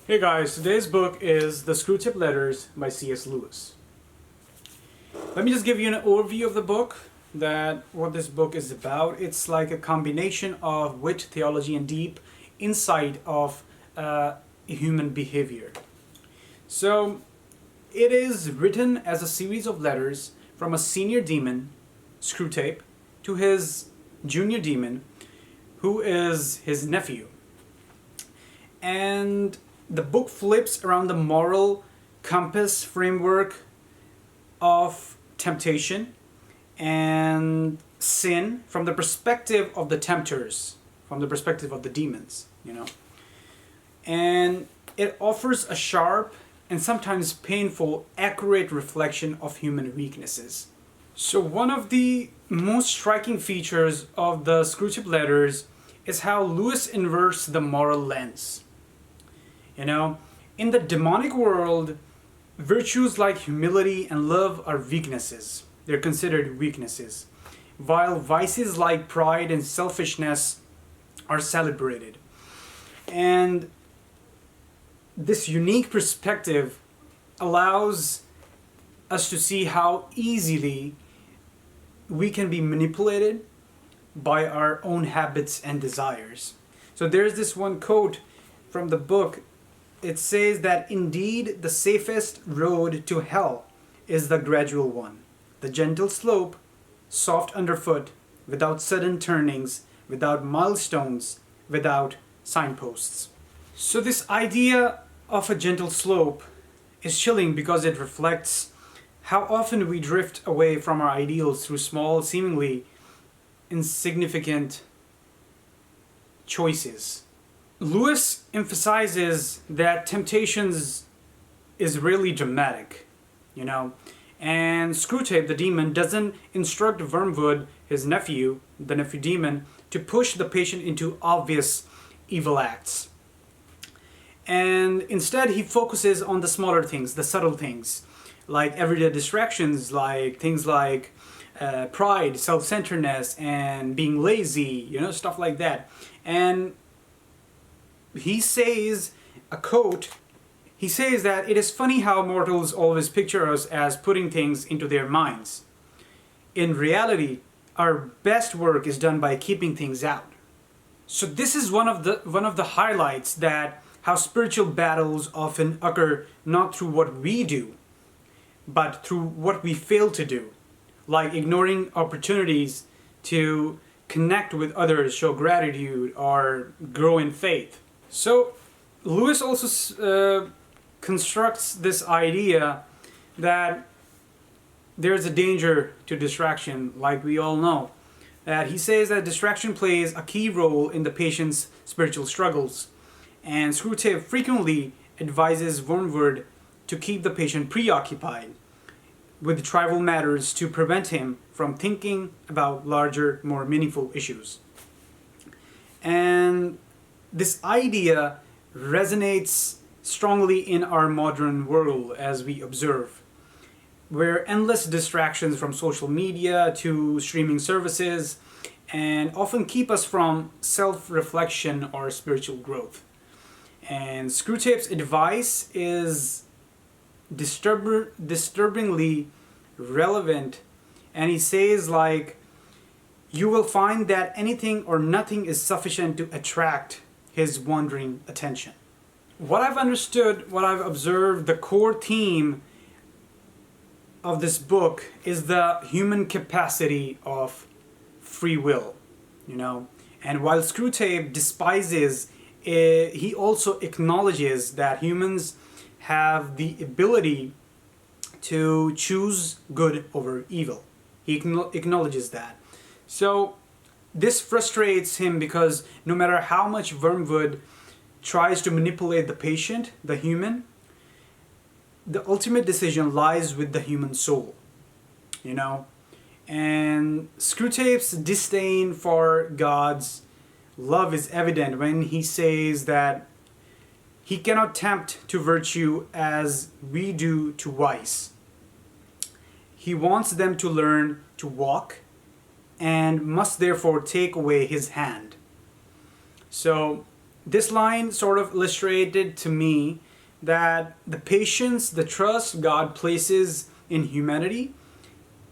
Hey guys, today's book is The Screwtape Letters by C.S. Lewis. Let me just give you an overview of the book, what this book is about. It's like a combination of wit, theology, and deep insight of human behavior. So, it is written as a series of letters from a senior demon, Screwtape, to his junior demon, who is his nephew. And the book flips around the moral compass framework of temptation and sin from the perspective of the tempters, from the perspective of the demons, And it offers a sharp and sometimes painful, accurate reflection of human weaknesses. So one of the most striking features of the Screwtape Letters is how Lewis inverts the moral lens. In the demonic world, virtues like humility and love are weaknesses. They're considered weaknesses, while vices like pride and selfishness are celebrated. And this unique perspective allows us to see how easily we can be manipulated by our own habits and desires. So there's this one quote from the book. It says that indeed the safest road to hell is the gradual one, the gentle slope, soft underfoot, without sudden turnings, without milestones, without signposts. So this idea of a gentle slope is chilling because it reflects how often we drift away from our ideals through small, seemingly insignificant choices. Lewis emphasizes that temptations is really dramatic, and Screwtape, the demon, doesn't instruct Wormwood, his nephew, the nephew demon, to push the patient into obvious evil acts. And instead he focuses on the smaller things, the subtle things, like everyday distractions, like things like pride, self-centeredness, and being lazy, stuff like that. And he says that it is funny how mortals always picture us as putting things into their minds. In reality, our best work is done by keeping things out. So this is one of the highlights, that how spiritual battles often occur not through what we do, but through what we fail to do, like ignoring opportunities to connect with others, show gratitude, or grow in faith. So Lewis also constructs this idea that there's a danger to distraction, like we all know. That he says that distraction plays a key role in the patient's spiritual struggles. And Screwtape frequently advises Wormwood to keep the patient preoccupied with trivial matters to prevent him from thinking about larger, more meaningful issues. And this idea resonates strongly in our modern world, as we observe, where endless distractions from social media to streaming services and often keep us from self-reflection or spiritual growth. And Screwtape's advice is disturbingly relevant, and he says, you will find that anything or nothing is sufficient to attract his wandering attention. What I've understood, what I've observed, the core theme of this book is the human capacity of free will, And while Screwtape despises, he also acknowledges that humans have the ability to choose good over evil. He acknowledges that. So this frustrates him because no matter how much Wormwood tries to manipulate the patient, the human, the ultimate decision lies with the human soul, And Screwtape's disdain for God's love is evident when he says that he cannot tempt to virtue as we do to vice. He wants them to learn to walk and must therefore take away his hand. So This line sort of illustrated to me that the patience, the trust God places in humanity,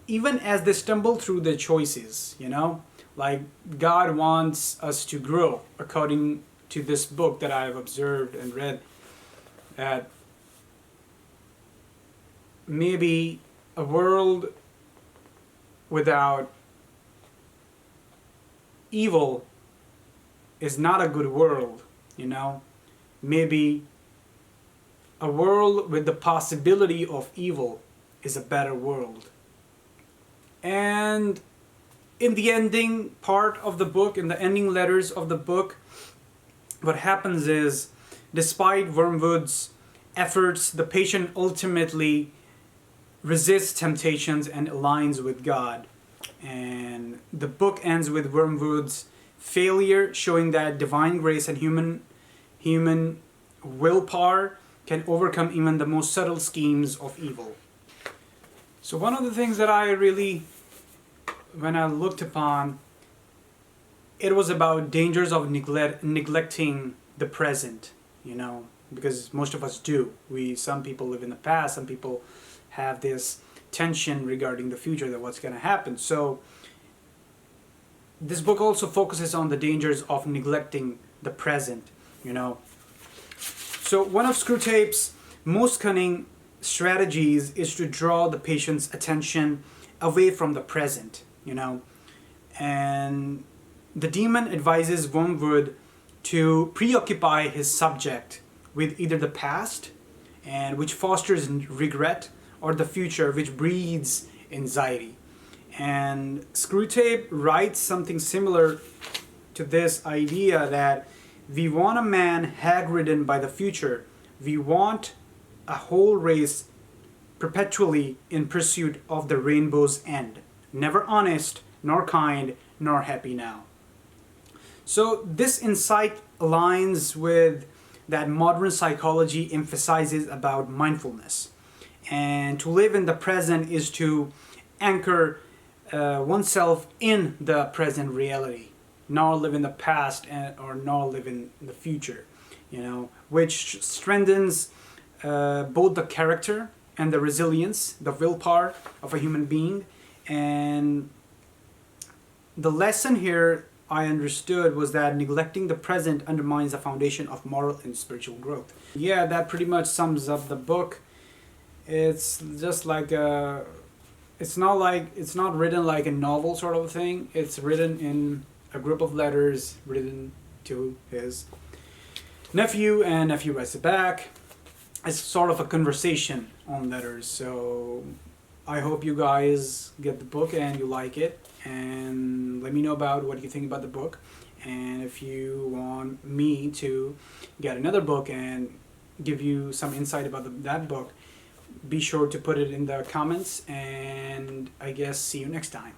even as they stumble through their choices, you know? Like, God wants us to grow according to this book that I've observed and read, that maybe a world without evil is not a good world, you know? Maybe a world with the possibility of evil is a better world. And in the ending part of the book, in the ending letters of the book, what happens is, despite Wormwood's efforts, the patient ultimately resists temptations and aligns with God. And the book ends with Wormwood's failure, showing that divine grace and human willpower can overcome even the most subtle schemes of evil. So one of the things that I really, when I looked upon, it was about dangers of neglecting the present, you know, because most of us do. Some people live in the past, some people have this tension regarding the future, that what's going to happen. So this book also focuses on the dangers of neglecting the present, you know. So one of Screwtape's most cunning strategies is to draw the patient's attention away from the present, you know. And the demon advises Wormwood to preoccupy his subject with either the past, and which fosters regret, or the future, which breeds anxiety. And Screwtape writes something similar to this idea, that we want a man hag-ridden by the future. We want a whole race perpetually in pursuit of the rainbow's end, never honest, nor kind, nor happy now. So this insight aligns with that modern psychology emphasizes about mindfulness. And to live in the present is to anchor oneself in the present reality, not live in the past or not live in the future, you know, which strengthens both the character and the resilience, the willpower of a human being. And the lesson here I understood was that neglecting the present undermines the foundation of moral and spiritual growth. Yeah, that pretty much sums up the book. It's just like it's not written like a novel sort of thing. It's written in a group of letters written to his nephew, and nephew writes it back. It's sort of a conversation on letters. So I hope you guys get the book and you like it, and let me know about what you think about the book. And if you want me to get another book and give you some insight about that book, be sure to put it in the comments, and I guess see you next time.